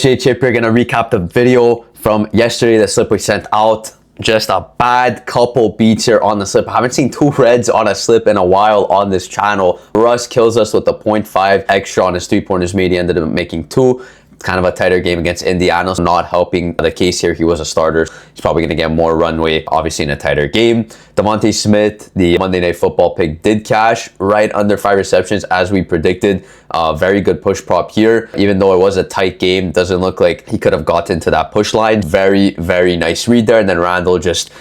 Chip, we're gonna recap the video from yesterday, the slip we sent out. Just a bad couple beats here on the slip. I haven't seen 2 reds on a slip in a while on this channel. Russ kills us with the 0.5 extra on his 3-pointers made. He ended up making 2. Kind of a tighter game against Indiana, so not helping the case here. He was a starter. He's probably going to get more runway, obviously, in a tighter game. Devontae Smith, the Monday Night Football pick, did cash right under 5 receptions as we predicted. Very good push prop here. Even though it was a tight game, doesn't look like he could have gotten to that push line. Very, very nice read there. And then Randall just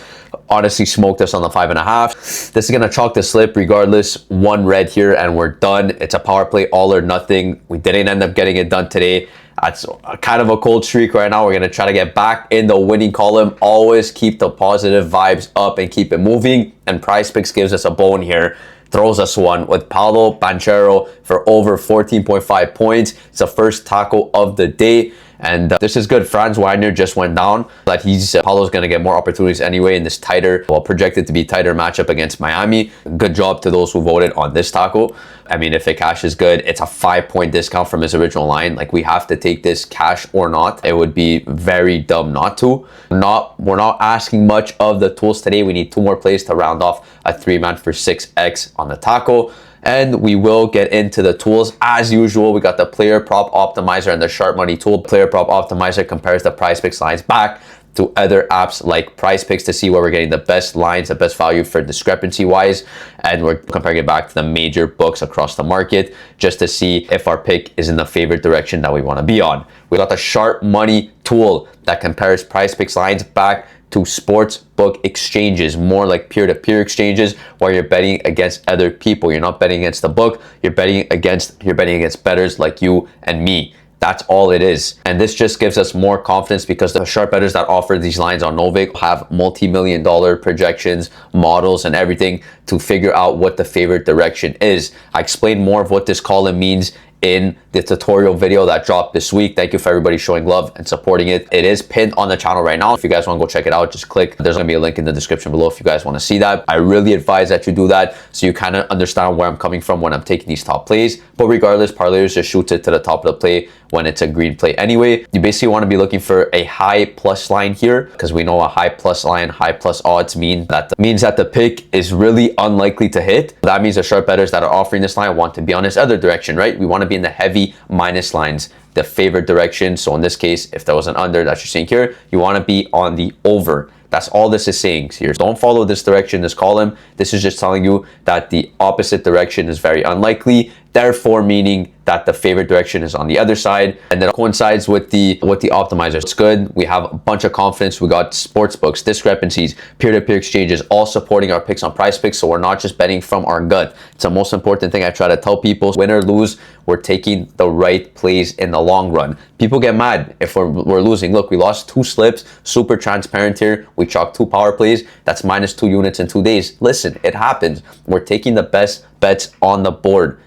honestly smoked us on the 5.5. This is going to chalk the slip regardless. 1 red here and we're done. It's a power play, all or nothing. We didn't end up getting it done today. That's kind of a cold streak right now. We're going to try to get back in the winning column. Always keep the positive vibes up and keep it moving. And Prizepicks gives us a bone here. Throws us one with Paolo Banchero for over 14.5 points. It's the first tackle of the day. And this is good. Franz Wagner just went down, but Paolo's going to get more opportunities anyway in this tighter, well, projected to be tighter matchup against Miami. Good job to those who voted on this tackle. I mean, if it cashes good, it's a 5-point discount from his original line. Like, we have to take this cash or not. It would be very dumb not to. We're not asking much of the tools today. We need 2 more plays to round off a 3-man for 6x on the tackle. And we will get into the tools as usual. We got the player prop optimizer and the sharp money tool. Player prop optimizer compares the Prizepicks lines back to other apps like Prizepicks to see where we're getting the best lines, the best value for discrepancy wise. And we're comparing it back to the major books across the market just to see if our pick is in the favorite direction that we want to be on. We got the sharp money tool that compares Prizepicks lines back to sports book exchanges, more like peer-to-peer exchanges where you're betting against other people. You're not betting against the book, you're betting against bettors like you and me. That's all it is. And this just gives us more confidence because the sharp bettors that offer these lines on Novik have multi-million-dollar projections, models, and everything to figure out what the favorite direction is. I explained more of what this column means in the tutorial video that dropped this week. Thank you for everybody showing love and supporting it. It is pinned on the channel right now. If you guys want to go check it out, just click. There's going to be a link in the description below if you guys want to see that. I really advise that you do that so you kind of understand where I'm coming from when I'm taking these top plays. But regardless, parlayers just shoots it to the top of the play when it's a green play anyway. You basically want to be looking for a high plus line here because we know a high plus line, high plus odds means that the pick is really unlikely to hit. That means the sharp bettors that are offering this line want to be on this other direction, right? We want to be in the heavy minus lines, the favorite direction. So in this case, if there was an under that you're seeing here, you want to be on the over. That's all this is saying here. Don't follow this direction, this column. This is just telling you that the opposite direction is very unlikely, therefore meaning that the favorite direction is on the other side, and then coincides with the optimizer. It's good. We have a bunch of confidence. We got sports books, discrepancies, peer-to-peer exchanges, all supporting our picks on Prizepicks, so we're not just betting from our gut. It's the most important thing I try to tell people. Win or lose, we're taking the right plays in the long run. People get mad if we're losing. Look, we lost 2 slips, super transparent here. We chalked 2 power plays. That's minus 2 units in 2 days. Listen, it happens. We're taking the best bets on the board.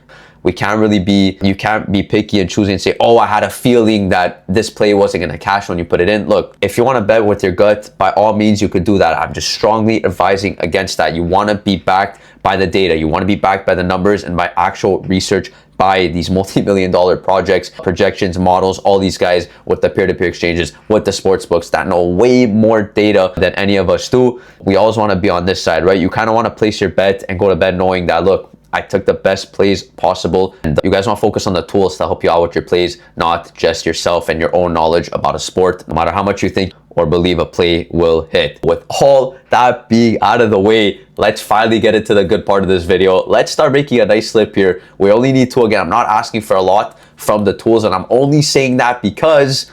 You can't be picky and choosing and say, oh, I had a feeling that this play wasn't going to cash when you put it in. Look, if you want to bet with your gut, by all means, you could do that. I'm just strongly advising against that. You want to be backed by the data. You want to be backed by the numbers and by actual research by these multi-million-dollar projects, projections, models, all these guys with the peer-to-peer exchanges, with the sports books that know way more data than any of us do. We always want to be on this side, right? You kind of want to place your bet and go to bed knowing that, look, I took the best plays possible. And you guys want to focus on the tools to help you out with your plays, not just yourself and your own knowledge about a sport, no matter how much you think or believe a play will hit. With all that being out of the way, let's finally get into the good part of this video. Let's start making a nice slip here. We only need 2 again. I'm not asking for a lot from the tools, and I'm only saying that because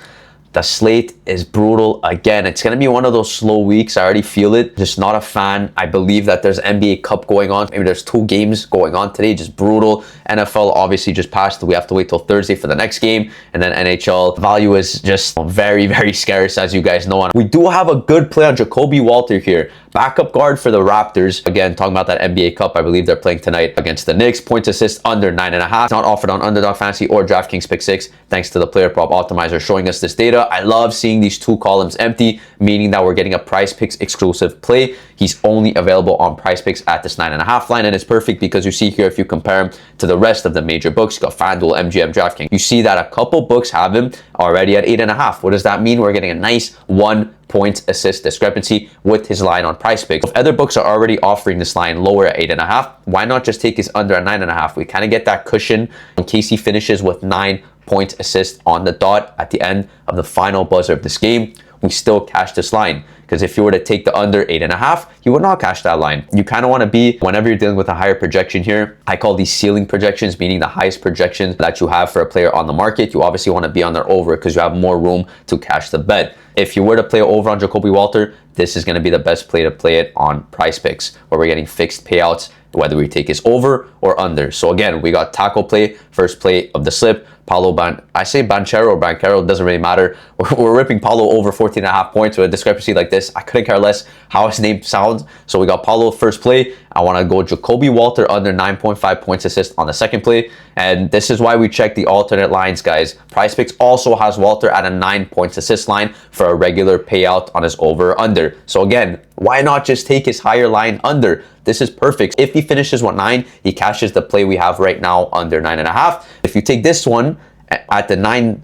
the slate is brutal again. It's going to be one of those slow weeks. I already feel it. Just not a fan. I believe that there's NBA Cup going on. Maybe there's 2 games going on today. Just brutal. NFL obviously just passed. We have to wait till Thursday for the next game. And then NHL value is just very, very scarce, as you guys know. And we do have a good play on Jacoby Walter here. Backup guard for the Raptors. Again, talking about that NBA Cup. I believe they're playing tonight against the Knicks. Points assist under 9.5. It's not offered on Underdog Fantasy or DraftKings Pick 6. Thanks to the player prop optimizer showing us this data. you. I love seeing these two columns empty, meaning that we're getting a Prizepicks exclusive play. He's only available on Prizepicks at this 9.5 line, and it's perfect because you see here, if you compare him to the rest of the major books, you got FanDuel, MGM, DraftKings, you see that a couple books have him already at 8.5. What does that mean? We're getting a nice 1 point assist discrepancy with his line on Prizepicks. If other books are already offering this line lower at 8.5, why not just take his under at 9.5? We kind of get that cushion in case he finishes with 9 point assist on the dot at the end of the final buzzer of this game. We still cash this line, because if you were to take the under 8.5, you would not cash that line. You kind of want to be, whenever you're dealing with a higher projection here, I call these ceiling projections, meaning the highest projections that you have for a player on the market. You obviously want to be on their over because you have more room to cash the bet. If you were to play over on Jacoby Walter, this is going to be the best play to play it on Prizepicks, where we're getting fixed payouts, whether we take his over or under. So again, we got taco play, first play of the slip. Paulo I say Banchero or Banchero, doesn't really matter. We're ripping Paulo over 14.5 points with a discrepancy like this. I couldn't care less how his name sounds. So we got Paulo first play. I want to go Jacoby Walter under 9.5 points assist on the second play. And this is why we check the alternate lines, guys. Prizepicks also has Walter at a 9 points assist line for a regular payout on his over or under. So again, why not just take his higher line under? This is perfect. If he finishes with 9, he cashes the play we have right now under 9.5. If you take this one at the 9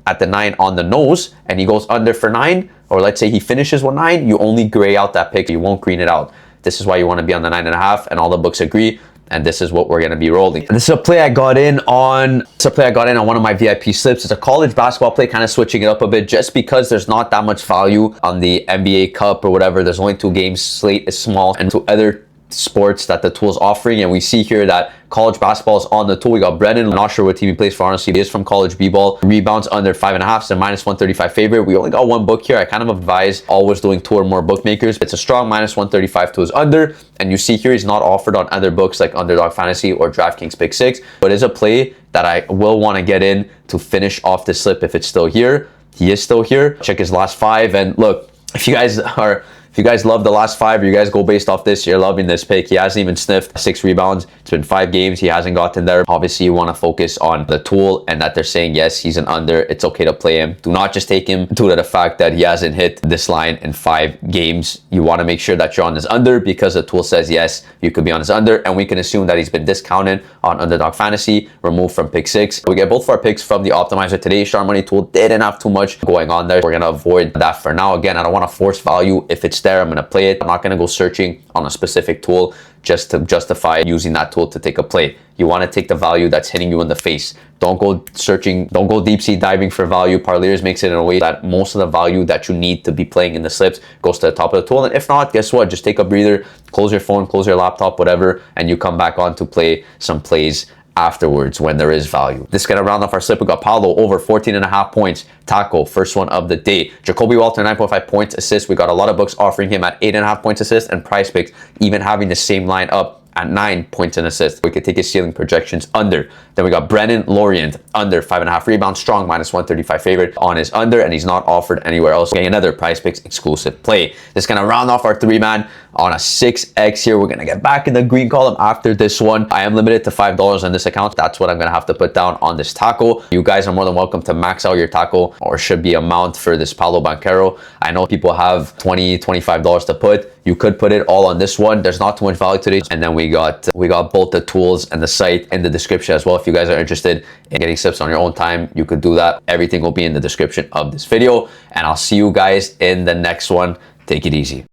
on the nose and he goes under for 9, or let's say he finishes with 9, you only gray out that pick. You won't green it out. This is why you want to be on the 9.5, and all the books agree. And this is what we're going to be rolling. This is a play I got in on. One of my VIP slips. It's a college basketball play, kind of switching it up a bit, just because there's not that much value on the NBA Cup or whatever. There's only 2 games. Slate is small, and to other sports that the tool is offering. And we see here that college basketball is on the tool. We got Brennan. I'm not sure what team he plays for, honestly. He is from college b-ball. Rebounds under 5.5, so minus 135 favorite. We only got one book here. I kind of advise always doing 2 or more bookmakers. It's a strong minus 135 to his under. And you see here, he's not offered on other books like Underdog Fantasy or DraftKings Pick 6, but it's a play that I will want to get in to finish off this slip if it's still here. He is still here. Check his last 5. And look, if you guys love the last 5, or you guys go based off this, you're loving this pick. He hasn't even sniffed 6 rebounds. It's been 5 games. He hasn't gotten there. Obviously, you want to focus on the tool and that they're saying, yes, he's an under. It's okay to play him. Do not just take him due to the fact that he hasn't hit this line in 5 games. You want to make sure that you're on his under, because the tool says, yes, you could be on his under. And we can assume that he's been discounted on Underdog Fantasy, removed from Pick 6. We get both of our picks from the optimizer today. Sharp Money tool didn't have too much going on there. We're going to avoid that for now. Again, I don't want to force value. If it's there, I'm going to play it. I'm not going to go searching on a specific tool just to justify using that tool to take a play. You want to take the value that's hitting you in the face. Don't go searching, don't go deep sea diving for value. Parlayers makes it in a way that most of the value that you need to be playing in the slips goes to the top of the tool. And if not, guess what? Just take a breather, close your phone, close your laptop, whatever, and you come back on to play some plays afterwards when there is value. This is going to round off our slip. We got Paulo over 14.5 points. Taco, first one of the day. Jacoby Walter, 9.5 points assist. We got a lot of books offering him at 8.5 points assist, and Prizepicks even having the same line up at 9 points and assists. We could take his ceiling projections under. Then we got Brennan Lorient under 5.5 rebounds, strong minus 135 favorite on his under, and he's not offered anywhere else. Getting another Prizepicks exclusive play. This is gonna round off our 3-man on a 6x here. We're gonna get back in the green column after this one. I am limited to $5 on this account. That's what I'm gonna have to put down on this taco. You guys are more than welcome to max out your taco, or should be amount for this Paulo Banchero. I know people have $20, $25 to put. You could put it all on this one. There's not too much value today. And then we got both the tools and the site in the description as well. If you guys are interested in getting slips on your own time, you could do that. Everything will be in the description of this video. And I'll see you guys in the next one. Take it easy.